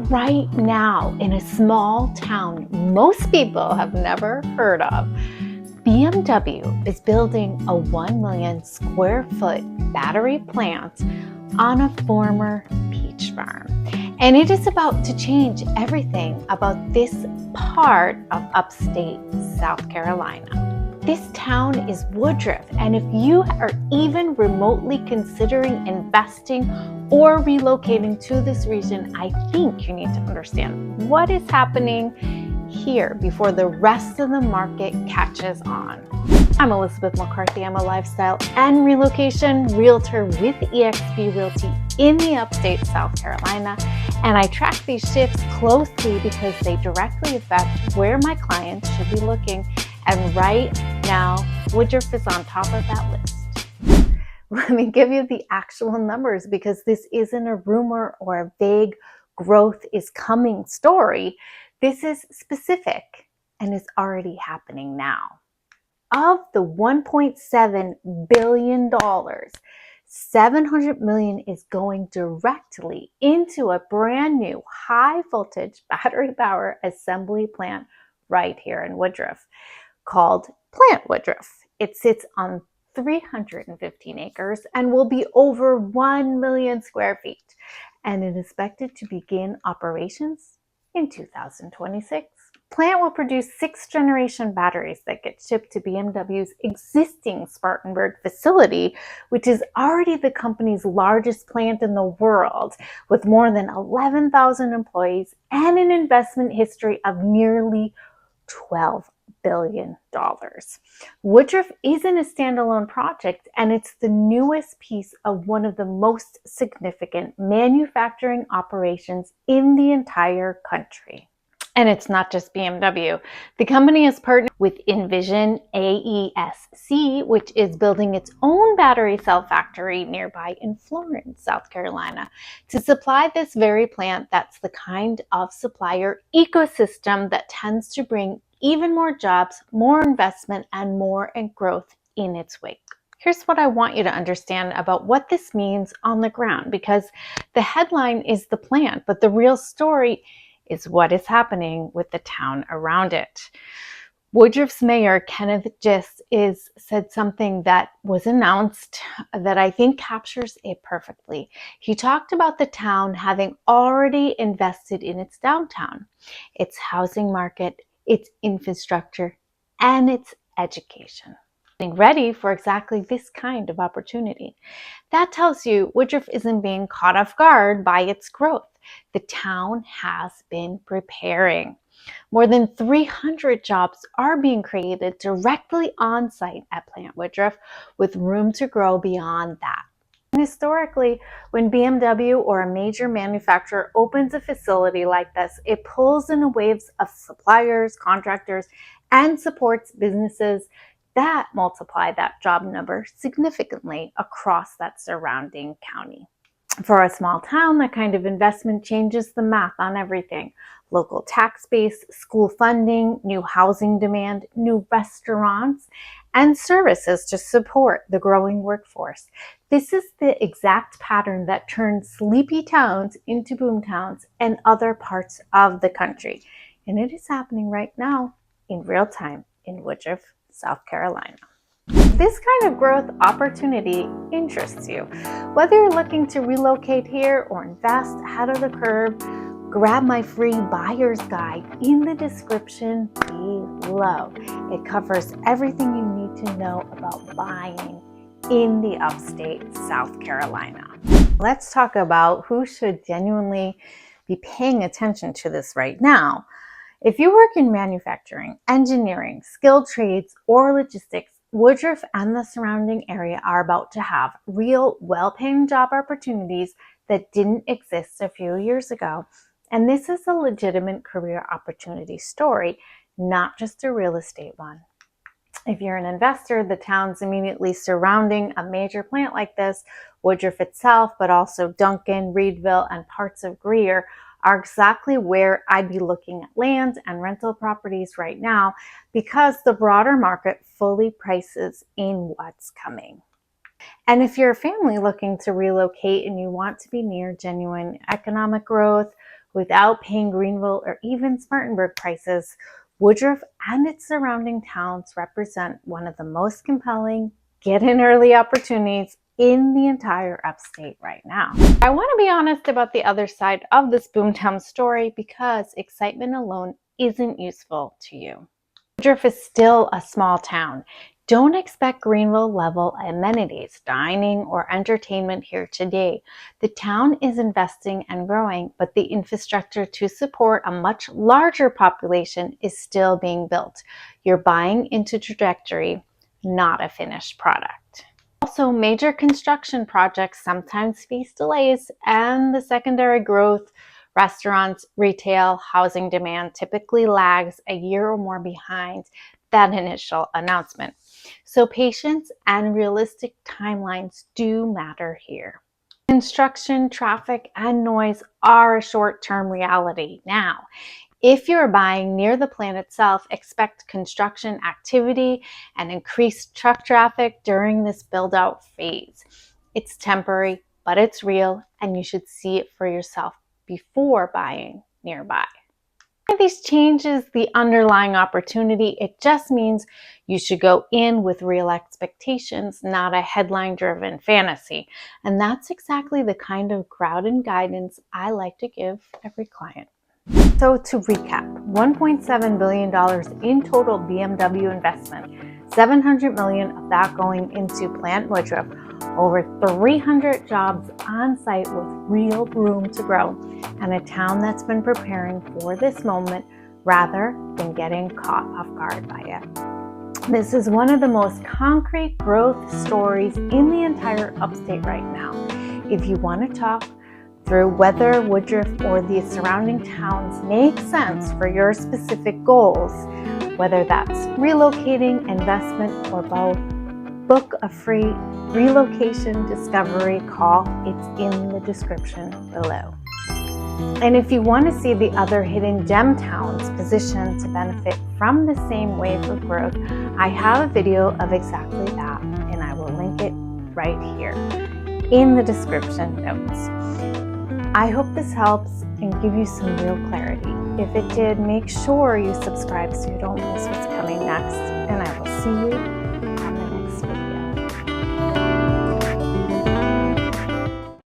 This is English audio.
right now in a small town most people have never heard of. BMW is building a 1 million square foot battery plant on a former peach farm. And it is about to change everything about this part of upstate South Carolina. This town is Woodruff, and if you are even remotely considering investing or relocating to this region, I think you need to understand what is happening here before the rest of the market catches on. I'm Elizabeth McCarthy. I'm a lifestyle and relocation realtor with eXp Realty in the upstate South Carolina, and I track these shifts closely because they directly affect where my clients should be looking. And right now, Woodruff is on top of that list. Let me give you the actual numbers because this isn't a rumor or a vague growth is coming story. This is specific and is already happening now. Of the $1.7 billion, $700 million is going directly into a brand new high voltage battery power assembly plant right here in Woodruff, called Plant Woodruff. It sits on 315 acres and will be over 1 million square feet, and it is expected to begin operations in 2026. Plant will produce 6th generation batteries that get shipped to BMW's existing Spartanburg facility, which is already the company's largest plant in the world, with more than 11,000 employees and an investment history of nearly $12 billion. Woodruff isn't a standalone project, and it's the newest piece of one of the most significant manufacturing operations in the entire country. And it's not just BMW. The company has partnered with Envision AESC, which is building its own battery cell factory nearby in Florence, South Carolina, to supply this very plant. That's the kind of supplier ecosystem that tends to bring even more jobs, more investment, and more growth in its wake. Here's what I want you to understand about what this means on the ground, because the headline is the plant, but the real story is what is happening with the town around it. Woodruff's mayor, Kenneth Gist, said something that was announced that I think captures it perfectly. He talked about the town having already invested in its downtown, its housing market, its infrastructure, and its education, getting ready for exactly this kind of opportunity. That tells you Woodruff isn't being caught off guard by its growth. The town has been preparing. More than 300 jobs are being created directly on site at Plant Woodruff, with room to grow beyond that. And historically, when BMW or a major manufacturer opens a facility like this, it pulls in waves of suppliers, contractors, and supports businesses that multiply that job number significantly across that surrounding county. For a small town, that kind of investment changes the math on everything. Local tax base, school funding, new housing demand, new restaurants, and services to support the growing workforce. This is the exact pattern that turns sleepy towns into boom towns and other parts of the country. And it is happening right now in real time in Woodruff, South Carolina. This kind of growth opportunity interests you. Whether you're looking to relocate here or invest ahead of the curve, grab my free buyer's guide in the description below. It covers everything you need to know about buying in the upstate South Carolina. Let's talk about who should genuinely be paying attention to this right now. If you work in manufacturing, engineering, skilled trades, or logistics, Woodruff and the surrounding area are about to have real, well-paying job opportunities that didn't exist a few years ago. And this is a legitimate career opportunity story, not just a real estate one. If you're an investor, the towns immediately surrounding a major plant like this, Woodruff itself, but also Duncan, Reedville, and parts of Greer, are exactly where I'd be looking at land and rental properties right now, because the broader market fully prices in what's coming. And if you're a family looking to relocate and you want to be near genuine economic growth, Without paying Greenville or even Spartanburg prices, Woodruff and its surrounding towns represent one of the most compelling get-in-early opportunities in the entire upstate right now. I want to be honest about the other side of this boomtown story because excitement alone isn't useful to you. Woodruff is still a small town. Don't expect Greenville-level amenities, dining, or entertainment here today. The town is investing and growing, but the infrastructure to support a much larger population is still being built. You're buying into trajectory, not a finished product. Also, major construction projects sometimes face delays, and the secondary growth, restaurants, retail, housing demand typically lags a year or more behind that initial announcement. So patience and realistic timelines do matter here. Construction, traffic, and noise are a short-term reality now. If you're buying near the plant itself, expect construction activity and increased truck traffic during this build-out phase. It's temporary, but it's real, and you should see it for yourself before buying nearby. If this changes the underlying opportunity, it just means you should go in with real expectations, not a headline-driven fantasy. And that's exactly the kind of grounded guidance I like to give every client. So to recap, $1.7 billion in total BMW investment, $700 million of that going into Plant Woodruff, over 300 jobs on site with real room to grow, and a town that's been preparing for this moment rather than getting caught off guard by it. This is one of the most concrete growth stories in the entire upstate right now. If you want to talk through whether Woodruff or the surrounding towns make sense for your specific goals, whether that's relocating, investment, or both, book a free Relocation Discovery Call. It's in the description below. And if you want to see the other hidden gem towns positioned to benefit from the same wave of growth, I have a video of exactly that, and I will link it right here in the description notes. I hope this helps and give you some real clarity. If it did, make sure you subscribe so you don't miss what's coming next, and I will see you